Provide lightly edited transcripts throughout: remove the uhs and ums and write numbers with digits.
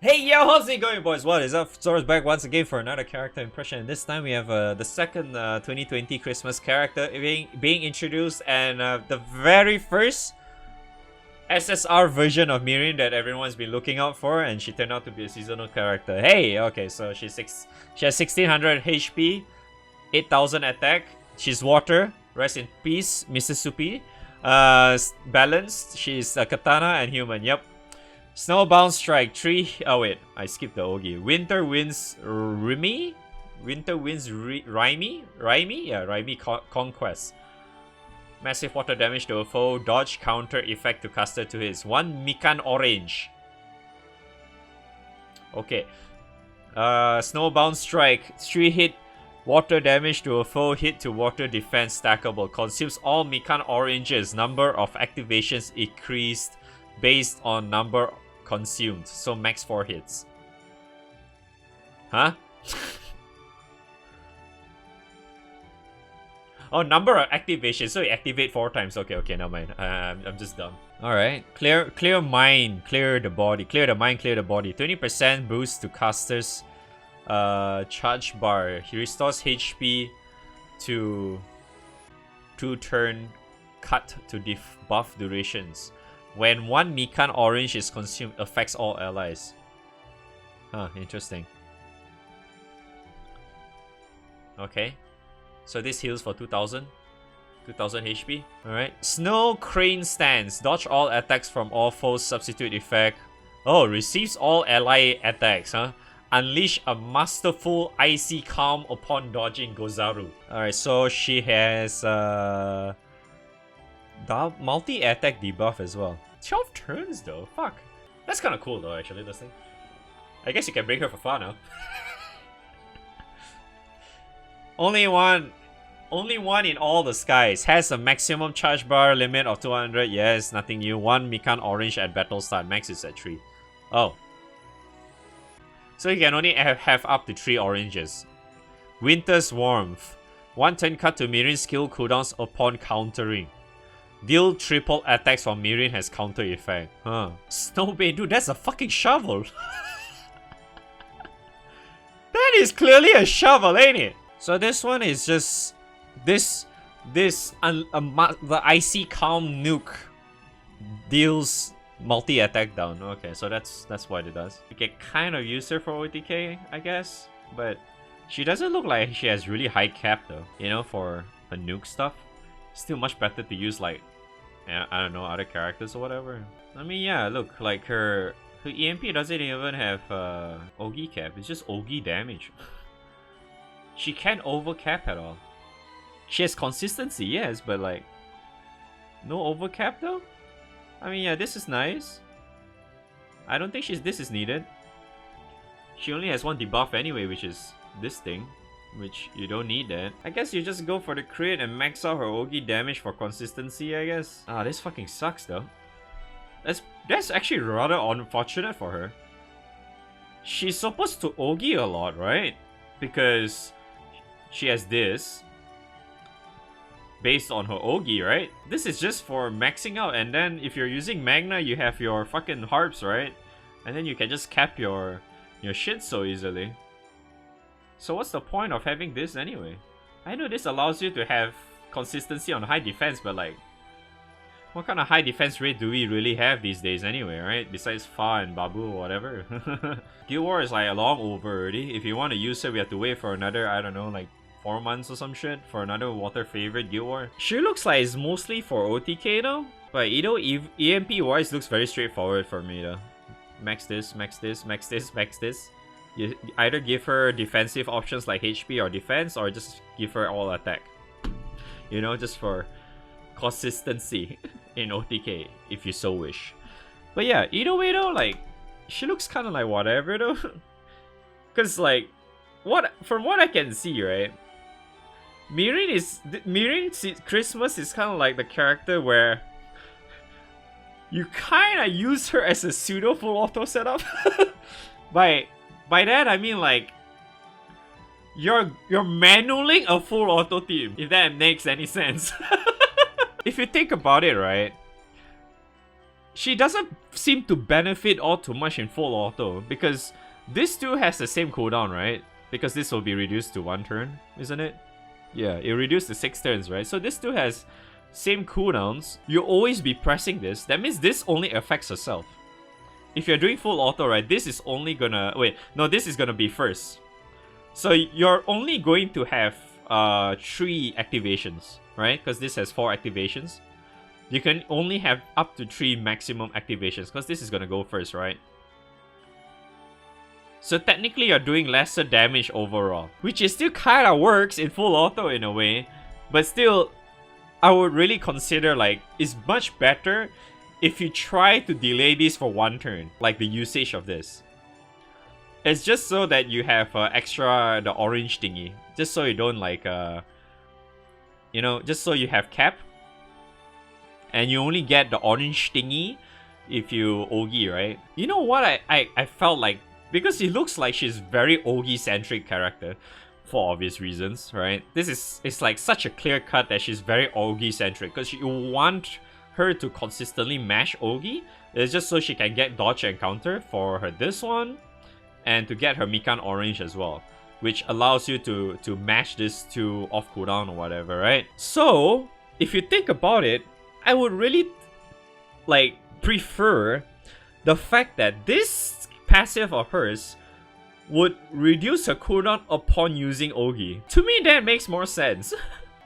Hey yo, how's it going, boys? What is up? Sora's back once again for another character impression. And this time we have the second 2020 Christmas character being introduced, and the very first SSR version of Mirin that everyone's been looking out for, and she turned out to be a seasonal character. Hey, okay, so she has 1600 HP, 8000 attack. She's water. Rest in peace, Mississippi. Balanced. She's a katana and human. Yep. Snowbound Strike 3. Oh wait, I skipped the Ogi. Winter Winds Rimi? Winter Winds Raimi? Raimi? Yeah, Raimi Conquest. Massive water damage to a foe. Dodge counter effect to caster to his. 1 Mikan Orange. Okay. Snowbound Strike. 3 hit. Water damage to a foe. Hit to water defense stackable. Consumes all Mikan Oranges. Number of activations increased based on number consumed. So max 4 hits. Huh? Oh, number of activations. So you activate 4 times. Okay, never mind. I'm just dumb. Alright. Clear mind. Clear the body. Clear the mind, clear the body. 20% boost to casters charge bar. He restores HP to 2 turn cut to buff durations. When 1 Mikan Orange is consumed, affects all allies. Huh, interesting. Okay. So this heals for 2000 HP. Alright. Snow Crane Stance. Dodge all attacks from all foes. Substitute effect. Oh, receives all ally attacks, huh? Unleash a masterful icy calm upon dodging Gozaru. Alright, so she has multi-attack debuff as well. 12 turns though, fuck. That's kind of cool though, actually, this thing. I guess you can bring her for fun now. Only one in all the skies. Has a maximum charge bar limit of 200. Yes, nothing new. 1 Mikan Orange at battle start. Max is at 3. Oh. So you can only have up to 3 oranges. Winter's Warmth. 1 turn cut to Mirin skill cooldowns upon countering. Deal triple attacks from Mirin has counter effect. Huh. Snowbane, dude, that's a fucking shovel. That is clearly a shovel, ain't it? So this one is just the icy calm nuke deals multi-attack down. Okay, so that's what it does. You can kind of use her for OTK, I guess, but she doesn't look like she has really high cap though. You know, for her nuke stuff. Still much better to use like, I don't know, other characters or whatever. I mean, yeah, look, like her EMP doesn't even have Ogi cap. It's just Ogi damage. She can't overcap at all. She has consistency, yes, but like, no overcap though? I mean, yeah, this is nice. I don't think this is needed. She only has 1 debuff anyway, which is this thing. Which you don't need that. I guess you just go for the crit and max out her Ogi damage for consistency, I guess. Ah, this fucking sucks though. That's actually rather unfortunate for her. She's supposed to Ogi a lot, right? Because she has this based on her Ogi, right? This is just for maxing out, and then if you're using Magna, you have your fucking harps, right? And then you can just cap your shit so easily. So what's the point of having this anyway? I know this allows you to have consistency on high defense, but like, what kind of high defense rate do we really have these days anyway, right? Besides Fa and Babu or whatever. Guild War is like long over already. If you want to use her, we have to wait for another, I don't know, like 4 months or some shit for another water favorite Guild War. She looks like it's mostly for OTK though. But you know, EMP wise looks very straightforward for me though. Max this, max this, max this, max this. You either give her defensive options like HP or defense, or just give her all attack. You know, just for consistency in OTK, if you so wish. But yeah, either way though, like, she looks kind of like whatever though. Cause like, from what I can see, right? Mirin Christmas is kind of like the character where you kind of use her as a pseudo full auto setup. By that I mean like, you're manualing a full auto team, if that makes any sense. If you think about it, right? she doesn't seem to benefit all too much in full auto, because this too has the same cooldown, right? Because this will be reduced to 1 turn, isn't it? Yeah, it reduced to 6 turns, right? So this too has same cooldowns. You'll always be pressing this. That means this only affects herself. If you're doing full auto, right, this is only gonna... Wait, no, this is gonna be first. So you're only going to have 3 activations, right? Because this has 4 activations. You can only have up to 3 maximum activations, because this is gonna go first, right? So technically you're doing lesser damage overall, which is still kind of works in full auto in a way, but still, I would really consider, like, it's much better if you try to delay this for 1 turn, like the usage of this. It's just so that you have extra, the orange thingy, just so you don't like, you know, just so you have cap, and you only get the orange thingy if you Ogi, right? You know what I felt like, because it looks like she's very Ogi-centric character, for obvious reasons, right? It's like such a clear cut that she's very Ogi-centric, because you want her to consistently mash Ogi. It's just so she can get dodge and counter for her this one, and to get her Mikan Orange as well, which allows you to mash this to off cooldown or whatever, right? So, if you think about it, I would really like prefer the fact that this passive of hers would reduce her cooldown upon using Ogi. To me, that makes more sense.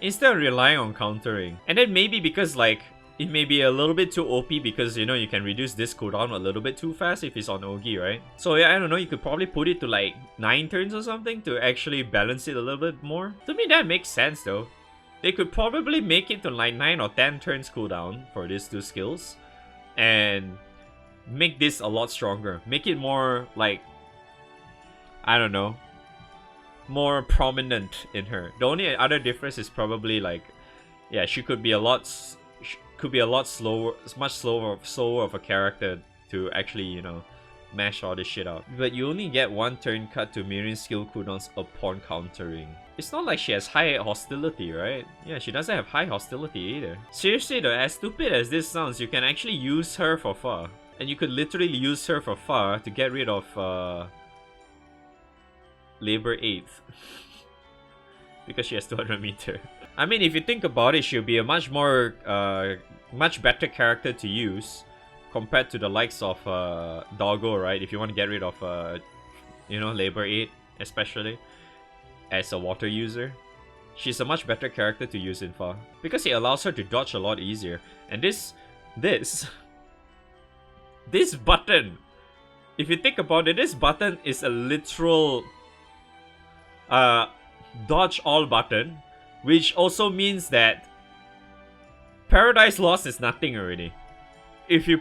Instead of relying on countering. And then maybe because like, it may be a little bit too OP because, you know, you can reduce this cooldown a little bit too fast if it's on Ogi, right? So yeah, I don't know, you could probably put it to like 9 turns or something to actually balance it a little bit more. To me, that makes sense though. They could probably make it to like 9 or 10 turns cooldown for these 2 skills. And make this a lot stronger. Make it more like, I don't know, more prominent in her. The only other difference is probably like, yeah, she could be a lot slower, much slower of a character to actually, you know, mash all this shit out. But you only get 1 turn cut to Mirin's skill cooldowns upon countering. It's not like she has high hostility, right? Yeah, she doesn't have high hostility either. Seriously though, as stupid as this sounds, you can actually use her for far. And you could literally use her for far to get rid of Labor 8th. Because she has 200 meter. I mean, if you think about it, she'll be a much more, much better character to use compared to the likes of Doggo, right? If you want to get rid of, you know, Labor 8, especially as a water user. She's a much better character to use in Fa. Because it allows her to dodge a lot easier. And this button, if you think about it, this button is a literal dodge all button, which also means that Paradise Lost is nothing already. If you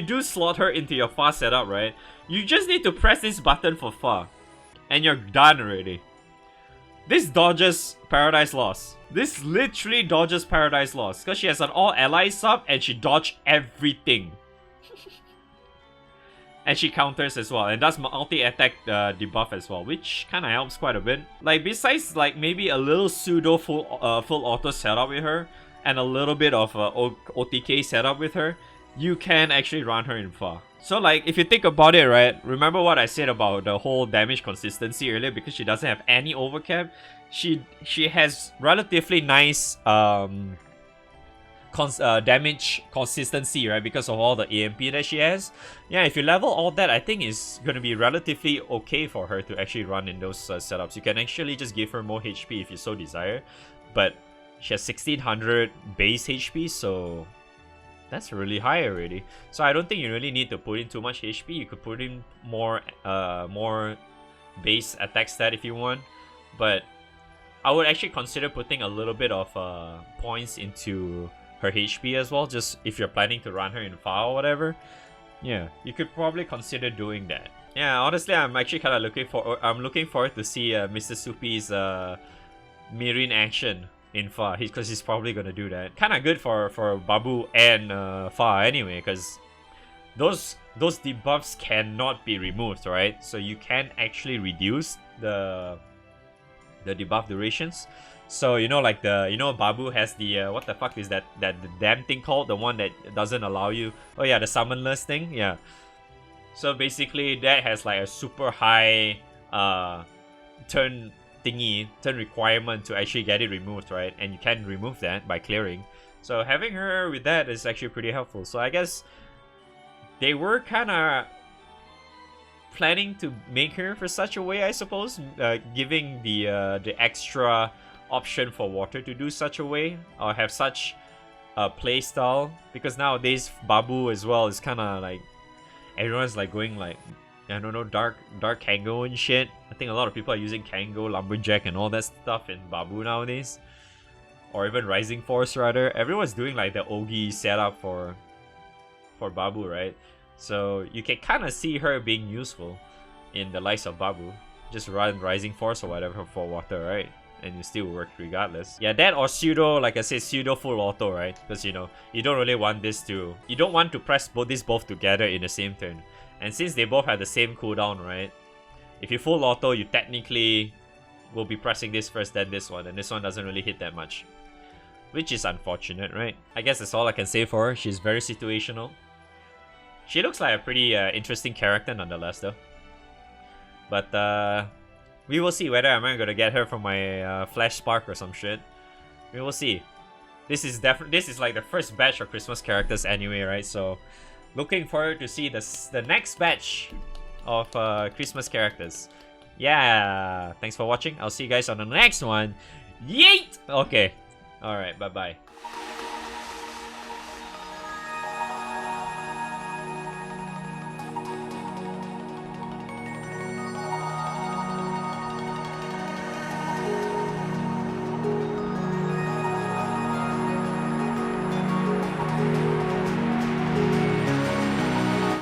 do slot her into your Fa setup, right, you just need to press this button for Fa, and you're done already. This dodges Paradise Lost. This literally dodges Paradise Lost because she has an all ally sub and she dodged everything. And she counters as well, and does multi-attack debuff as well, which kind of helps quite a bit. Like, besides like maybe a little pseudo full auto setup with her, and a little bit of OTK setup with her, you can actually run her in Fa. So like, if you think about it, right, remember what I said about the whole damage consistency earlier? Because she doesn't have any overcap, she has relatively nice damage consistency, right, because of all the AMP that she has. Yeah, if you level all that, I think it's gonna be relatively okay for her to actually run in those setups. You can actually just give her more HP if you so desire, but she has 1600 base HP, so that's really high already. So I don't think you really need to put in too much HP. You could put in more base attack stat if you want, but I would actually consider putting a little bit of points into her HP as well, just if you're planning to run her in Fa or whatever. Yeah, you could probably consider doing that. Yeah, honestly, I'm actually kind of looking forward to see Mr. Soupy's Mirin action in Fa, because he's probably gonna do that. Kind of good for Babu and Fa anyway, because those debuffs cannot be removed, right? So you can actually reduce the debuff durations. So you know, like Babu has the what the fuck is that the damn thing called, the one that doesn't allow you? Oh yeah, the summonless thing. Yeah. So basically, that has like a super high turn requirement to actually get it removed, right? And you can remove that by clearing. So having her with that is actually pretty helpful. So I guess they were kind of planning to make her for such a way, I suppose, giving the extra option for water to do such a way or have such a play style, because nowadays Babu as well is kind of like everyone's like going like, I don't know, dark Kango and shit. I think a lot of people are using Kango, Lumberjack, and all that stuff in Babu nowadays, or even Rising Force rather. Everyone's doing like the Ogi setup for Babu, right? So you can kind of see her being useful in the likes of Babu. Just run Rising Force or whatever for water, right? And you still work regardless. Yeah, that or pseudo, like I said, pseudo full auto, right? Because you don't really want this to, you don't want to press both together in the same turn. And since they both have the same cooldown, right? If you full auto, you technically will be pressing this first, then this one, and this one doesn't really hit that much, which is unfortunate, right? I guess that's all I can say for her. She's very situational. She looks like a pretty interesting character nonetheless, though. But we will see whether I'm gonna get her from my Flash Spark or some shit. We will see. This is like the first batch of Christmas characters anyway, right? So looking forward to see the next batch of Christmas characters. Yeah, thanks for watching. I'll see you guys on the next one. Yeet! Okay. Alright, bye-bye.